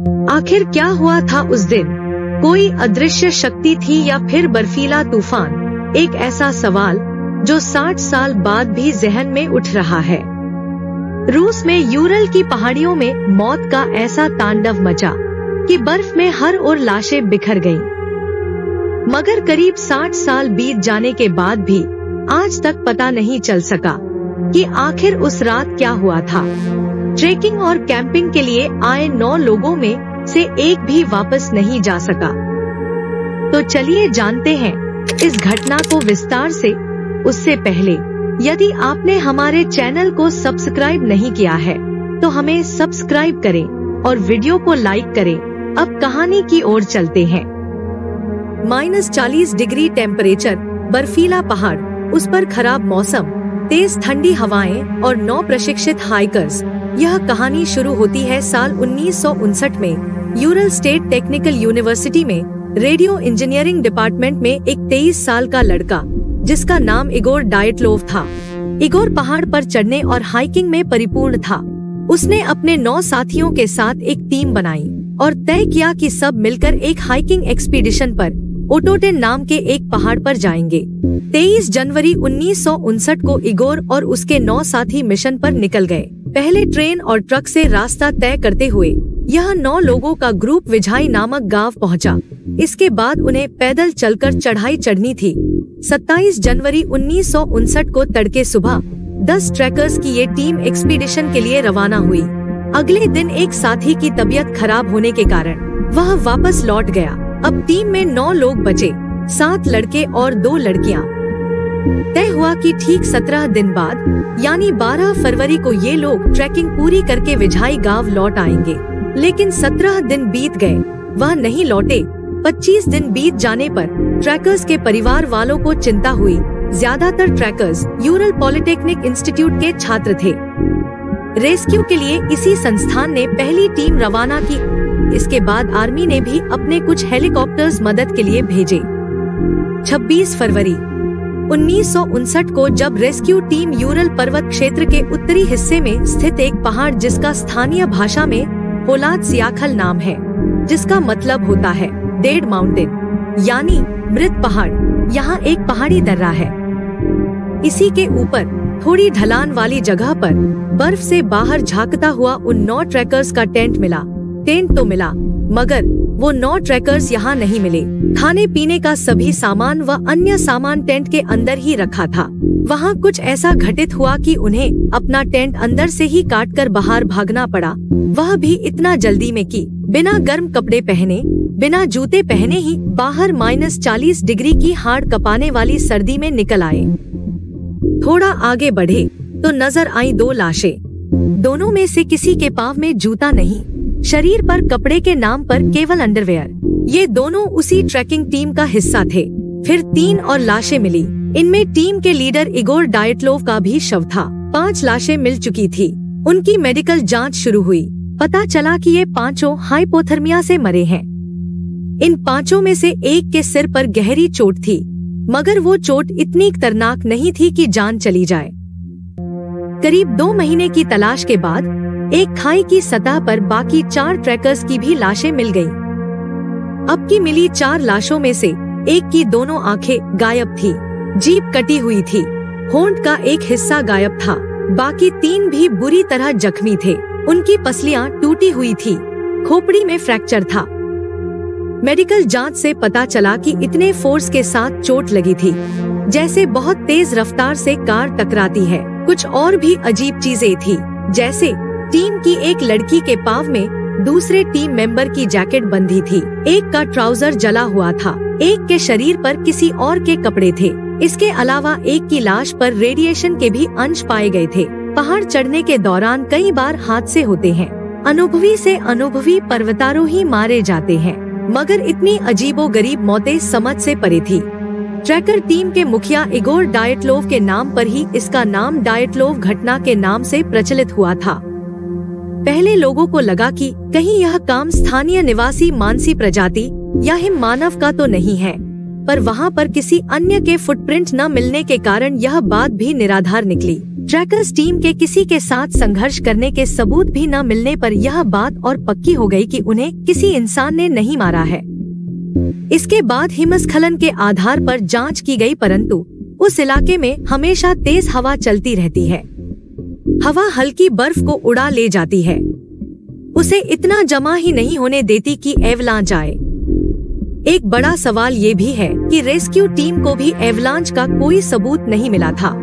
आखिर क्या हुआ था उस दिन? कोई अदृश्य शक्ति थी या फिर बर्फीला तूफान? एक ऐसा सवाल जो 60 साल बाद भी जहन में उठ रहा है। रूस में यूरल की पहाड़ियों में मौत का ऐसा तांडव मचा कि बर्फ में हर ओर लाशें बिखर गईं। मगर करीब 60 साल बीत जाने के बाद भी आज तक पता नहीं चल सका कि आखिर उस रात क्या हुआ था। ट्रेकिंग और कैंपिंग के लिए आए 9 लोगों में से एक भी वापस नहीं जा सका। तो चलिए जानते हैं इस घटना को विस्तार से। उससे पहले यदि आपने हमारे चैनल को सब्सक्राइब नहीं किया है तो हमें सब्सक्राइब करें और वीडियो को लाइक करें। अब कहानी की ओर चलते हैं। -40 डिग्री टेम्परेचर, बर्फीला पहाड़, उस पर खराब मौसम, तेज ठंडी हवाएं और 9 प्रशिक्षित हाइकर्स। यह कहानी शुरू होती है साल 1959 में यूरल स्टेट टेक्निकल यूनिवर्सिटी में रेडियो इंजीनियरिंग डिपार्टमेंट में एक 23 साल का लड़का जिसका नाम इगोर डायटलोव था। इगोर पहाड़ पर चढ़ने और हाइकिंग में परिपूर्ण था। उसने अपने 9 साथियों के साथ एक टीम बनाई और तय किया कि सब मिलकर एक हाइकिंग एक्सपीडिशन पर ओटोटेन नाम के एक पहाड़ पर जाएंगे। 23 जनवरी 1959 को इगोर और उसके 9 साथी मिशन पर निकल गए। पहले ट्रेन और ट्रक से रास्ता तय करते हुए यह 9 लोगों का ग्रुप विझाई नामक गांव पहुंचा। इसके बाद उन्हें पैदल चलकर चढ़ाई चढ़नी थी। 27 जनवरी 1959 को तड़के सुबह 10 ट्रैकर्स की ये टीम एक्सपीडिशन के लिए रवाना हुई। अगले दिन एक साथी की तबीयत खराब होने के कारण वह वापस लौट गया। अब टीम में 9 लोग बचे, 7 लड़के और 2 लड़कियां। तय हुआ कि ठीक 17 दिन बाद यानी 12 फरवरी को ये लोग ट्रैकिंग पूरी करके विझाई गांव लौट आएंगे। लेकिन 17 दिन बीत गए, वह नहीं लौटे। 25 दिन बीत जाने पर ट्रैकर्स के परिवार वालों को चिंता हुई। ज्यादातर ट्रैकर्स यूरल पॉलिटेक्निक इंस्टीट्यूट के छात्र थे। रेस्क्यू के लिए इसी संस्थान ने पहली टीम रवाना की। इसके बाद आर्मी ने भी अपने कुछ हेलीकॉप्टर्स मदद के लिए भेजे। 26 फरवरी 1959 को जब रेस्क्यू टीम यूरल पर्वत क्षेत्र के उत्तरी हिस्से में स्थित एक पहाड़ जिसका स्थानीय भाषा में पोलाद सियाखल नाम है, जिसका मतलब होता है डेड माउंटेन यानी मृत पहाड़, यहाँ एक पहाड़ी दर्रा है। इसी के ऊपर थोड़ी ढलान वाली जगह पर बर्फ से बाहर झांकता हुआ उन 9 ट्रैकर्स का टेंट मिला। टेंट तो मिला मगर वो 9 ट्रैकर्स यहाँ नहीं मिले। खाने पीने का सभी सामान व अन्य सामान टेंट के अंदर ही रखा था। वहाँ कुछ ऐसा घटित हुआ कि उन्हें अपना टेंट अंदर से ही काटकर बाहर भागना पड़ा। वह भी इतना जल्दी में कि बिना गर्म कपड़े पहने, बिना जूते पहने ही बाहर -40 डिग्री की हाड़ कपाने वाली सर्दी में निकल आए। थोड़ा आगे बढ़े तो नजर आई 2 लाशें। दोनों में से किसी के पाँव में जूता नहीं, शरीर पर कपड़े के नाम पर केवल अंडरवेयर। ये दोनों उसी ट्रैकिंग टीम का हिस्सा थे। फिर 3 और लाशें मिली। इनमें टीम के लीडर इगोर डायटलोव का भी शव था। 5 लाशें मिल चुकी थी। उनकी मेडिकल जांच शुरू हुई। पता चला कि ये 5 हाइपोथर्मिया से मरे हैं। इन 5 में से एक के सिर पर गहरी चोट थी, मगर वो चोट इतनी खतरनाक नहीं थी कि जान चली जाए। करीब 2 महीने की तलाश के बाद एक खाई की सतह पर बाकी 4 ट्रैकर्स की भी लाशें मिल गईं। अब की मिली 4 लाशों में से एक की दोनों आंखें गायब थी, जीभ कटी हुई थी, होंठ का एक हिस्सा गायब था। बाकी 3 भी बुरी तरह जख्मी थे। उनकी पसलियां टूटी हुई थी, खोपड़ी में फ्रैक्चर था। मेडिकल जांच से पता चला कि इतने फोर्स के साथ चोट लगी थी जैसे बहुत तेज रफ्तार से कार टकराती है। कुछ और भी अजीब चीजें थी, जैसे टीम की एक लड़की के पाँव में दूसरे टीम मेंबर की जैकेट बंधी थी, एक का ट्राउजर जला हुआ था, एक के शरीर पर किसी और के कपड़े थे। इसके अलावा एक की लाश पर रेडिएशन के भी अंश पाए गए थे। पहाड़ चढ़ने के दौरान कई बार हादसे होते हैं। अनुभवी से अनुभवी पर्वतारोही मारे जाते हैं, मगर इतनी अजीबोगरीब मौतें समझ से परे थी। ट्रैकर टीम के मुखिया इगोर डायटलोव के नाम पर ही इसका नाम डायटलोव घटना के नाम से प्रचलित हुआ था। पहले लोगों को लगा कि कहीं यह काम स्थानीय निवासी मानसी प्रजाति या हिम मानव का तो नहीं है, पर वहाँ पर किसी अन्य के फुटप्रिंट न मिलने के कारण यह बात भी निराधार निकली। ट्रैकर्स टीम के किसी के साथ संघर्ष करने के सबूत भी न मिलने पर यह बात और पक्की हो गई कि उन्हें किसी इंसान ने नहीं मारा है। इसके बाद हिमस्खलन के आधार पर जांच की गई, परंतु उस इलाके में हमेशा तेज हवा चलती रहती है। हवा हल्की बर्फ को उड़ा ले जाती है, उसे इतना जमा ही नहीं होने देती कि एवलांच आए। एक बड़ा सवाल ये भी है कि रेस्क्यू टीम को भी एवलांच का कोई सबूत नहीं मिला था।